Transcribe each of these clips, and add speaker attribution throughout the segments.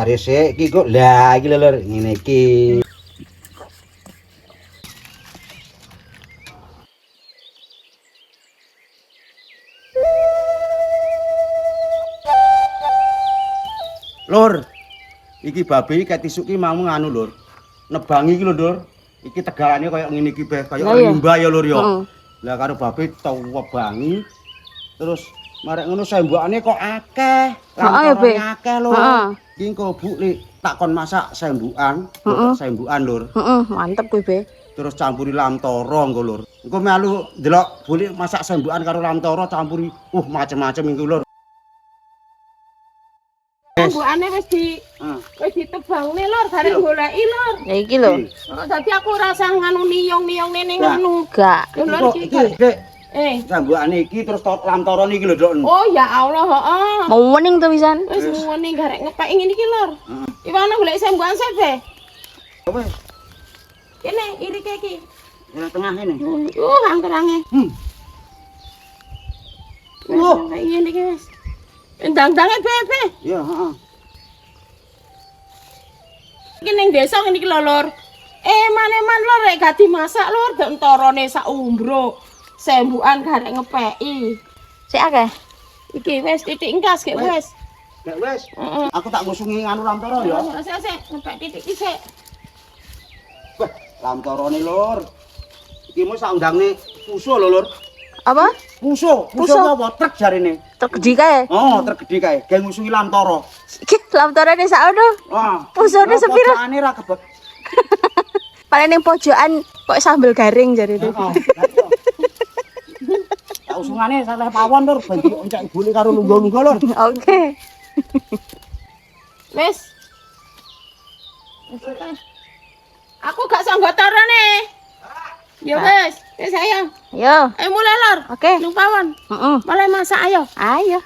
Speaker 1: Resik iki kok lah iki lho Lur, ngene iki. Lur, iki babe iki ketisuk iki mau nganu Lur. Nebangi iki lho Lur. Iki tegalane kaya ngene iki bae, kaya limbah ya Lur ya. Lah karo babe tebangi. Terus marek ngono sembokane kok akeh. Lantarane akeh Lur. Iki engko Bu Lik tak kon masak sembukan, sembukan Lur.
Speaker 2: Mantep kuwi, Be.
Speaker 1: Terus campuri lamtoro engko Lur. Engko melu ndelok Bu Lik masak sembukan karo lamtoro campuri macem-macem iku Lur.
Speaker 3: Sembukane wis ditebangne Lur, bareng goleki Lur.
Speaker 2: Ya iki lho.
Speaker 3: Dadi aku rasa nganu niyong-niyong nene ngono.
Speaker 2: Enggak.
Speaker 3: Lur iki.
Speaker 1: Dek. Sembukane iki terus lamtorone iki lho, Dok.
Speaker 3: Oh ya Allah, heeh.
Speaker 2: Mau wening to pisan.
Speaker 3: Wis muwene garek ngepek ngene iki Lur. Iwana golek sembukan sik, Be.
Speaker 1: Apa?
Speaker 3: Kene irike iki.
Speaker 1: Ya tengah ini.
Speaker 3: Angkerange. Kayak ngene iki wis. Endang-dange Be.
Speaker 1: Ya, heeh.
Speaker 3: Iki ning desa ngene iki lho, Lur. Maneman Lur rek gak dimasak Lur, gak entarane sak umbruk. Sembukan garek ngepeki.
Speaker 2: Sik akeh.
Speaker 3: Iki wis titik engkas gek wis.
Speaker 1: Gek wis. Aku tak ngusungi nganu lamtoro ya.
Speaker 3: Sik, ngepek titik iki sik.
Speaker 1: Wah, lamtorone Lur. Iki mu sak undangne puso lho, Lur.
Speaker 2: Apa?
Speaker 1: Puso apa truk jarine?
Speaker 2: Truk gede kae.
Speaker 1: Oh, truk gede kae. Gawe ngusungi lamtoro.
Speaker 2: Iki lamtorane sakno.
Speaker 1: Wah,
Speaker 2: Pusone sepiro?
Speaker 1: Pocokane ra kebek.
Speaker 2: Paling ning pojokan kok sambel garing jare itu.
Speaker 1: Tak usungane saleh pawon Lur, ben dioncek ibune karo lungguh-lungguh Lur.
Speaker 2: Oke.
Speaker 3: Wis. Aku gak sanggup tarane. Ya wis, wis ayo.
Speaker 2: Yo.
Speaker 3: Ayo mulai Lur.
Speaker 2: Oke.
Speaker 3: Nang pawon.
Speaker 2: Heeh.
Speaker 3: Mulai masak ayo.
Speaker 2: Ayo.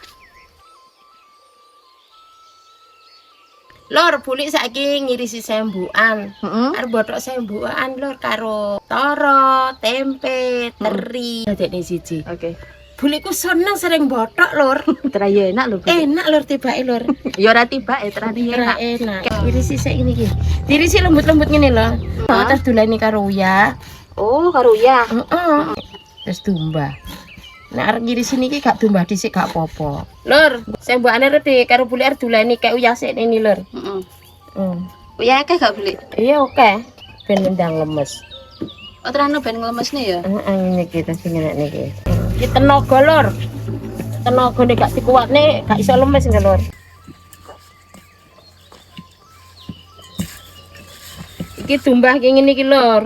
Speaker 3: Lur, bulik saiki ngirisi sembukan. Arep bothok sembukan Lur karo toro, tempe, teri. Dadekne siji.
Speaker 2: Oke.
Speaker 3: Bulikku seneng sering bothok Lur.
Speaker 2: Terayo enak lho.
Speaker 3: Enak Lur tibake Lur.
Speaker 2: Ya ora tibake terani enak.
Speaker 3: Enak. Irisi sik ngene iki. Dirisi lembut-lembut ngene lho. Terus dulani karo uyah.
Speaker 2: Oh, karo ya.
Speaker 3: Heeh. Terus tumbah. Nek arep ngirisi niki gak tumbah dhisik gak apa-apa. Lur, sembokane redi karo bulik arep dulani kek uyah sik ini Lur.
Speaker 2: Heeh. Ya akeh gak beli.
Speaker 3: Iya oke. Ben nendang lemes.
Speaker 2: Oh, terano ben nglemesne ya.
Speaker 3: Heeh, ngene iki terus ngene niki. Iki tenaga Lur. Tenagane gak dikuatne gak iso lemes nggih Lur. Iki tumbah ki ngene iki Lur.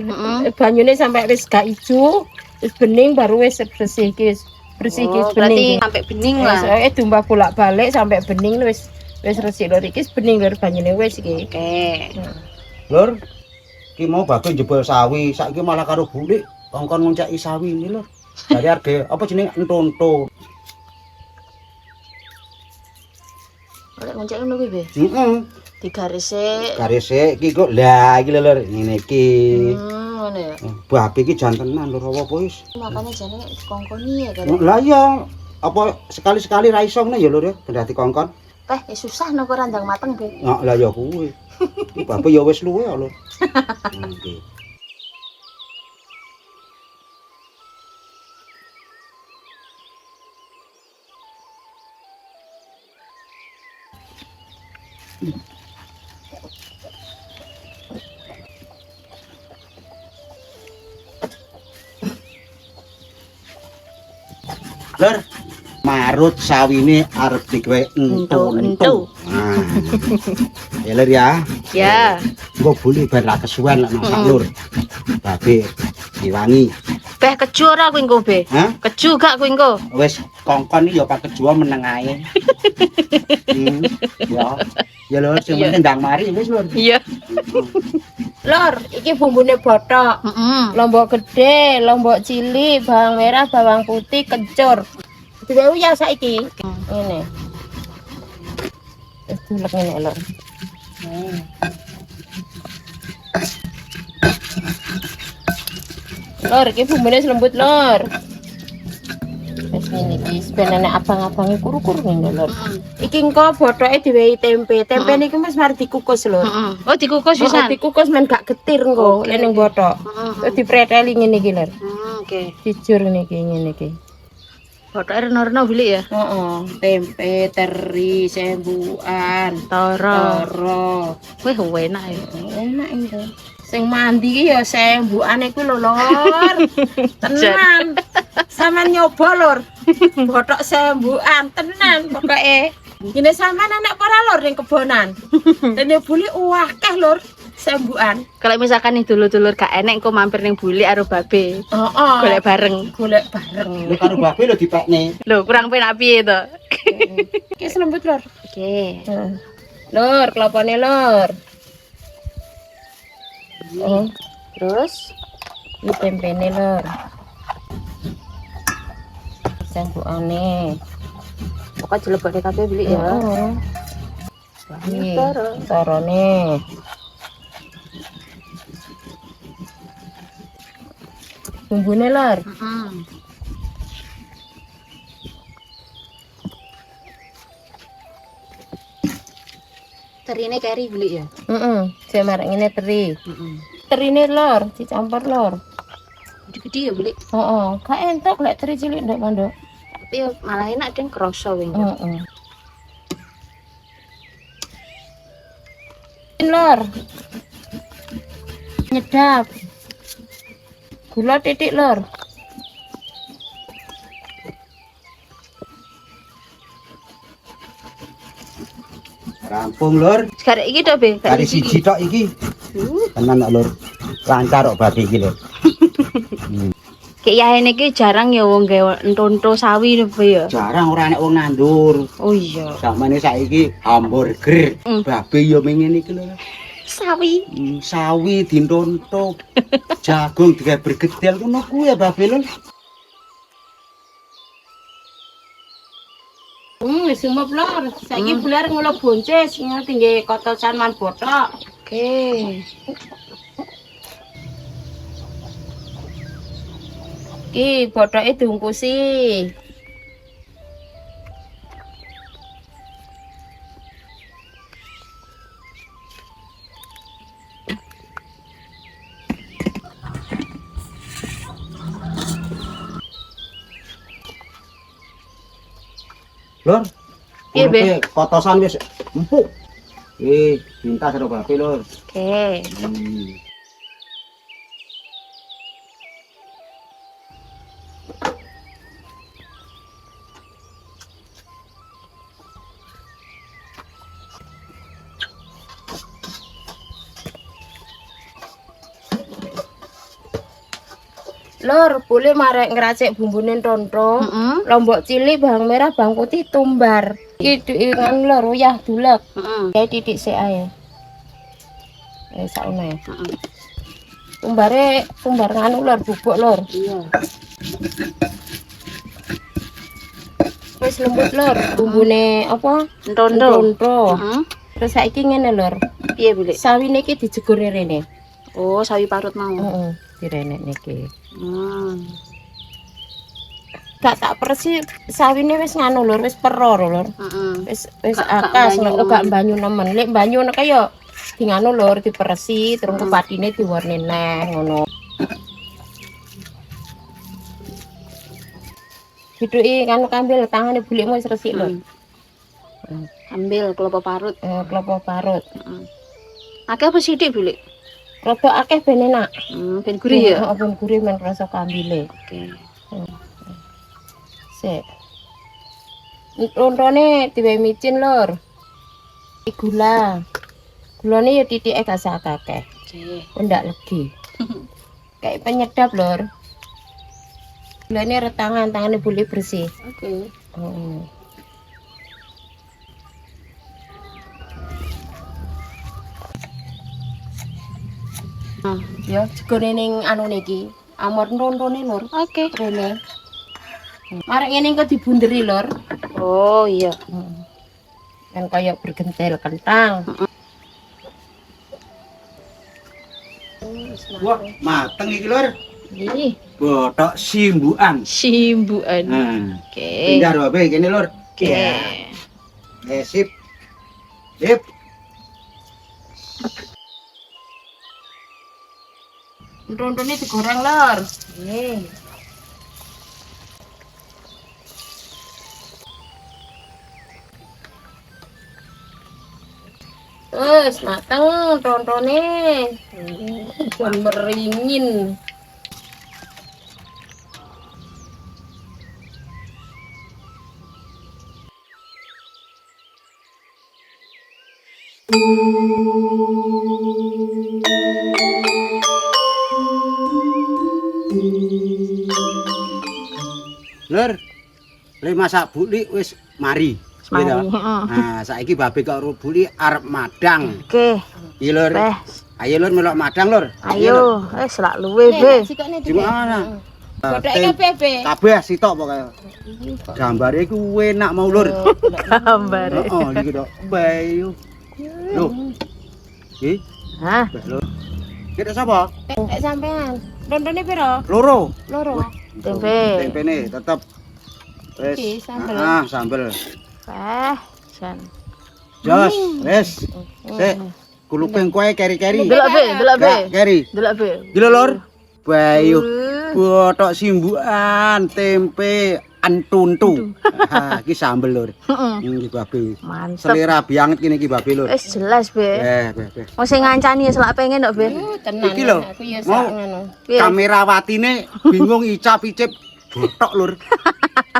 Speaker 3: Banyune sampai wis gak ijo, wis bening baru wis bersih iki. Bersih iki bening.
Speaker 2: Berarti sampai bening lah.
Speaker 3: Soale tumbah bolak-balik sampai bening wis resik Lur iki bening Lur banyune wis iki.
Speaker 2: Oke.
Speaker 1: Lur, iki mau babe jebol sawi, saiki malah karo bulik kongkon ngonceki sawi ini Lur. Dari harga apa jenenge entonto.
Speaker 2: Oleh ngoncek ngono kuwi, Be.
Speaker 1: Heeh.
Speaker 2: Digarise.
Speaker 1: Garise iki kok lah iki lho Lur, ngene iki.
Speaker 2: Ngono ya.
Speaker 1: Babe iki jantenan Lur apa wis.
Speaker 2: Makane jane dikongkoni ya kan.
Speaker 1: Lah iya, apa sekali-sekali ra iso ngene ya Lur ya, ben dadi kongkon.
Speaker 2: Susah nopo randang mateng, Be.
Speaker 1: Lah ya kuwi. Iki babe ya wis luwe ya Lur. Nggih. Lur, marut sawine arep digawe entu-entu. Nah. Ya Lur ya.
Speaker 2: Ya.
Speaker 1: Engko buli ben ra kesuwen lek masak Lur. Babe diwangi.
Speaker 2: Beh keju ora kuwi engko, Be?
Speaker 1: Hah?
Speaker 2: Keju gak kuwi engko?
Speaker 1: Wis kongkon iki ya pak kejuwa meneng ae. Ya. Ya Lur, sing penting ndang mari wis Lur.
Speaker 2: Iya.
Speaker 3: Lur, iki bumbune bothok. Lombok gede, lombok cilik, bawang merah, bawang putih, kencur. Digawe uyah saiki. Ngene. Wis dilek ngene Lur. Lur, iki bumbune lembut Lur. Wis Ini iki sebenarnya abang-abange kuru-kuru ngene lho. Iki engko bothoke diwehi tempe. Tempe niki wis mari dikukus lho.
Speaker 2: Oh, dikukus pisan.
Speaker 3: Dikukus men gak getir engko ning bothok. Terus dipreteli ngene iki lho.
Speaker 2: Oke.
Speaker 3: Jujur niki ngene iki.
Speaker 2: Bothoke reno-reno beli ya.
Speaker 3: Heeh, tempe, teri, sembuan,
Speaker 2: Toro.
Speaker 3: toro.
Speaker 2: Wih, enak ya.
Speaker 3: Enak itu. Sing mandi ki ya sembuan iku lho, Lor. Tenan. Sampeyan nyoba, Lor. Bothok sembuan tenan pokoke. Gini sampean anak para Lor ning kebonan. Dene buli akeh, Lor. Sembuan.
Speaker 2: Kalau misalkan nih dulur-dulur gak enek kok mampir ning buli karo babe.
Speaker 3: Heeh.
Speaker 2: Golek bareng.
Speaker 3: Golek bareng.
Speaker 1: Lho karo babe lho dipekne.
Speaker 2: Loh, kurang penak piye to?
Speaker 3: Ki selembut, Lor.
Speaker 2: Oke.
Speaker 3: Lor, kelopone Lor. Oh,
Speaker 2: Terus
Speaker 3: ini tempene Lor. Sembukane.
Speaker 2: pokoknya dilebokne kabeh beli ya.
Speaker 3: Heeh. Ini
Speaker 2: Toro.
Speaker 3: torone. Bumbune Lor.
Speaker 2: Terine keri beli ya.
Speaker 3: Saya marek ngene teri. Terine Lor, dicampur Lor.
Speaker 2: Gede-gede ya beli.
Speaker 3: Heeh, gak entuk lek teri cilik ndek pondok.
Speaker 2: Tapi ya malah enak deng kroso wing.
Speaker 3: Heeh. Lor. Nyedap. Gula titik Lor.
Speaker 1: Rampung lur.
Speaker 2: Sekarang iki tok be.
Speaker 1: Kari siji tok iki. Tenan kok lur. Lancar kok babi iki lur.
Speaker 2: Kayak yahene iki jarang ya wong gawe entonto sawi lho Be, ya.
Speaker 1: Jarang ora enek wong nandur.
Speaker 2: Oh iya.
Speaker 1: Samane saiki hamburger. Babi yo mengene iki lho.
Speaker 2: Sawi.
Speaker 1: Sawi dintonto. Jagung digawe bergedel ngono kuwi ya babi lur.
Speaker 3: Wis umep Lor. Saiki bular ngulo boncis ngerti nggih kotosan man bothok.
Speaker 2: Oke.
Speaker 3: Iki bothoke diungkusi.
Speaker 1: Lur.
Speaker 2: Piye, Be?
Speaker 1: Kotosan wis empuk. Minta karo babi lur.
Speaker 2: Oke.
Speaker 3: Lor, boleh marek ngeracik bumbune tonto. Lombok cilik, bawang merah, bawang putih, tumbar. Iki kan Lor, uyah dulek. Kayak titik sik ae. Sakno ya. Tumbar nganu Lor, bubuk Lor.
Speaker 2: Iya.
Speaker 3: Wis lembut Lor, bumbune apa?
Speaker 2: Entonto.
Speaker 3: Tonto. Terus saiki ngene Lor.
Speaker 2: Piye beli?
Speaker 3: Sawine iki dijegur rene.
Speaker 2: Oh, sawi parut mau.
Speaker 3: Heeh, direnek niki.
Speaker 2: Gak
Speaker 3: Tak persi sawine wis nganu Lur, wis pero Lur. Wis akas nek gak banyu nemen. Lek banyu nek kaya di nganu Lur, diperesi terus kupatine diwarni neh ngono. Diduki kanu kambil tangane bulikmu wis resik Lur.
Speaker 2: Ambil kelapa parut.
Speaker 3: Kelapa parut.
Speaker 2: Akeh apa sithik beli?
Speaker 3: Rada akeh ben enak.
Speaker 2: Ben gurih ya.
Speaker 3: Ben gurih men rasa kambile.
Speaker 2: Oke.
Speaker 3: Sik. Lontone diwehi micin Lur. Gula. Gulane ya titike gak sak akeh.
Speaker 2: Oke.
Speaker 3: Ndak legi. Kayak penyedap Lur. Gulane retangan, tangane boleh bersih.
Speaker 2: Oke.
Speaker 3: Ya jegone ning anu niki. Amor ntontone Lur.
Speaker 2: Oke.
Speaker 3: Rene. Marek ngene engko dibunderi Lur.
Speaker 2: Oh iya.
Speaker 3: Kan kaya bergentel kentang.
Speaker 1: Wah, mateng iki lur.
Speaker 3: Ih,
Speaker 1: Botok simbukan.
Speaker 2: Simbukan.
Speaker 1: Nah,
Speaker 2: Oke.
Speaker 1: pindah Babe kene Lur.
Speaker 2: Oke.
Speaker 1: Sip. Sip.
Speaker 3: Rontonnya digoreng lor. Nih. Mateng rontonnya. Bukan meringin.
Speaker 1: Lur. Le masak buli wis mari.
Speaker 2: Mari,
Speaker 1: Gitu.
Speaker 2: heeh.
Speaker 1: Nah, saiki Babe karo buli arep madang.
Speaker 2: Oke.
Speaker 1: Iya Lur.
Speaker 2: Beh,
Speaker 1: Ayo Lur melok madang Lur.
Speaker 2: ayo. Selak luwe, Be.
Speaker 1: Di mana?
Speaker 3: Bodoke Bebe.
Speaker 1: Kabeh sitok pokoke. Gambare iku enak mau Lur.
Speaker 2: Gambar.
Speaker 1: Heeh, iki tok. Bayu. Loh. Iki
Speaker 2: Hah?
Speaker 1: Beh Lur. Kita sapa?
Speaker 3: Nek sampean. Rontonnya piro?
Speaker 1: Loro.
Speaker 3: Loro.
Speaker 2: Tempe.
Speaker 1: Tempene tetep wis.
Speaker 3: Oke, sambel.
Speaker 1: Sambel.
Speaker 2: Beh, jan.
Speaker 1: Jos, wis. Sik. Kuluping kowe keri-keri.
Speaker 2: Delok, Be, delok, Be.
Speaker 1: Gak, keri.
Speaker 2: Delok, Be.
Speaker 1: Gila Lur. Bayu. Botok simbukan, tempe, antuntu. Ha, iki sambel Lur.
Speaker 2: Heeh.
Speaker 1: Iki Babe.
Speaker 2: Mantep.
Speaker 1: Selera banget kene iki Babe Lur.
Speaker 2: Wis jelas, Be.
Speaker 1: Beh.
Speaker 2: Wong sing ngancani selak pengen kok, Be.
Speaker 3: Tenan.
Speaker 1: Iki lho,
Speaker 3: Aku ya
Speaker 1: mau
Speaker 3: sak ngono.
Speaker 2: Piye?
Speaker 1: Kamerawatine bingung icap-icip botok Lur.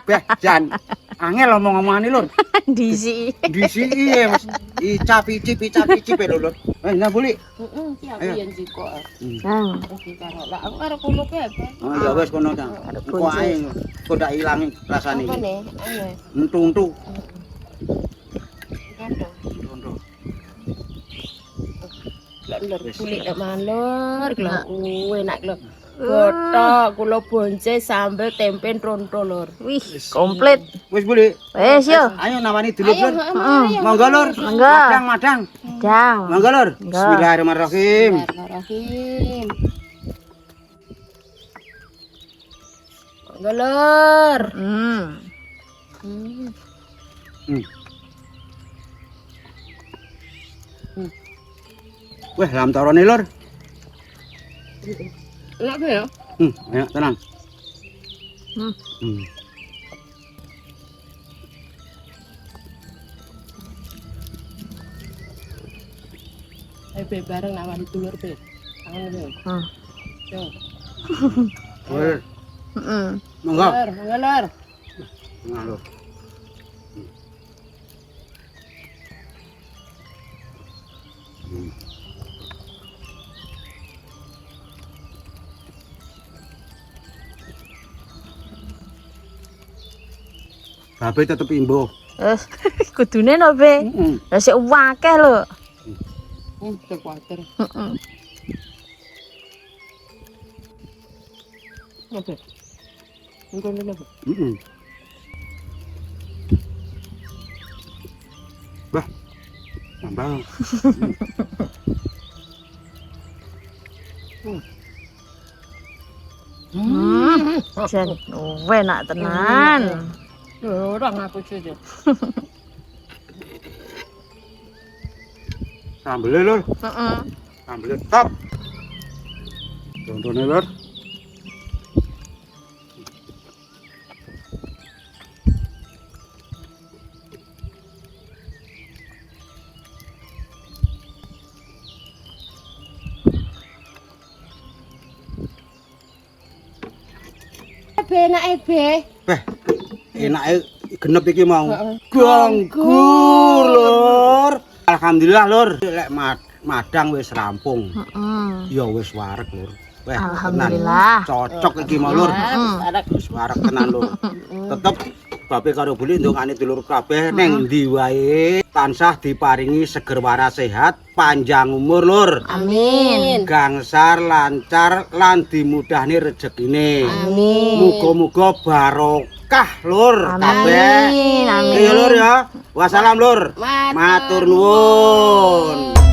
Speaker 1: Beh, jan. Angel omong-omongane Lur.
Speaker 2: Disi.
Speaker 1: Disiki ya Mas. Icap-icip lho Lur. Nah buli.
Speaker 3: Heeh, ki aku
Speaker 1: Ayo.
Speaker 3: yen jiko.
Speaker 2: Nah,
Speaker 3: Iki karo lah aku karo kulupe apa?
Speaker 1: Oh ya wis kono ta. Kok ae kok ndak ilang rasane
Speaker 3: Apa
Speaker 1: iki.
Speaker 3: nih? Ayo.
Speaker 1: Entu-entu.
Speaker 3: Kandang.
Speaker 1: Entu.
Speaker 3: Lur kulit nek malur, lho enak lho. Botok, kula bonce sambel tempe ronto lur.
Speaker 2: wih, komplit.
Speaker 1: Wis buli.
Speaker 2: Wis yo.
Speaker 1: Ayo nawani dulur
Speaker 3: Ayo,
Speaker 1: Lur.
Speaker 3: ayo.
Speaker 1: Monggo Lur.
Speaker 2: Monggo.
Speaker 1: Madang.
Speaker 2: Jang.
Speaker 1: Monggo Lur.
Speaker 2: Monggo.
Speaker 1: Bismillahirrahmanirrahim.
Speaker 3: Bismillahirrahmanirrahim. Monggo lur.
Speaker 2: Hmm.
Speaker 1: Wah, lam torone Lur.
Speaker 3: Enak be ya?
Speaker 1: Ayo tenang.
Speaker 2: Hmm.
Speaker 3: Ayo be bareng nawani dulur be. Tangan be.
Speaker 2: Hmm.
Speaker 3: Yo.
Speaker 1: Lur.
Speaker 2: Heeh.
Speaker 1: Monggo.
Speaker 3: Lur, monggo lur.
Speaker 1: Tengah Lur. Babe tetep imbo.
Speaker 2: Wis kudune no, Be.
Speaker 1: Heeh.
Speaker 2: Lah sik akeh lho.
Speaker 3: Kuwatir.
Speaker 2: Heeh.
Speaker 3: Ya be. Engko lho be.
Speaker 1: Heeh. Bah. Tambah.
Speaker 2: Jan, enak tenan.
Speaker 3: Orang aku saja.
Speaker 1: Sambel Lur.
Speaker 2: Heeh.
Speaker 1: Sambel top. Contone Lur.
Speaker 3: Be enake be.
Speaker 1: Beh. Enake genep iki mau.
Speaker 3: Heeh.
Speaker 1: Ganggu Lur. Alhamdulillah Lur. Lek madang wis rampung.
Speaker 2: Heeh.
Speaker 1: Ya wis wareg Lur. Weh,
Speaker 2: Alhamdulillah.
Speaker 1: tenan. Cocok iki mau Lur.
Speaker 3: Ada
Speaker 1: Wis wareg tenan Lur. Tetep Babe karo Buli ndongane dulur kabeh neng ndi wae tansah diparingi seger waras sehat, panjang umur Lur.
Speaker 2: Amin.
Speaker 1: Gangsar lancar lan dimudahne rezekine.
Speaker 3: Amin.
Speaker 1: Muga-muga barokah Lur kabeh.
Speaker 2: Amin. Amin.
Speaker 1: Ayo Lur ya. Wassalam Lur.
Speaker 3: Matur
Speaker 1: Matur nuwun.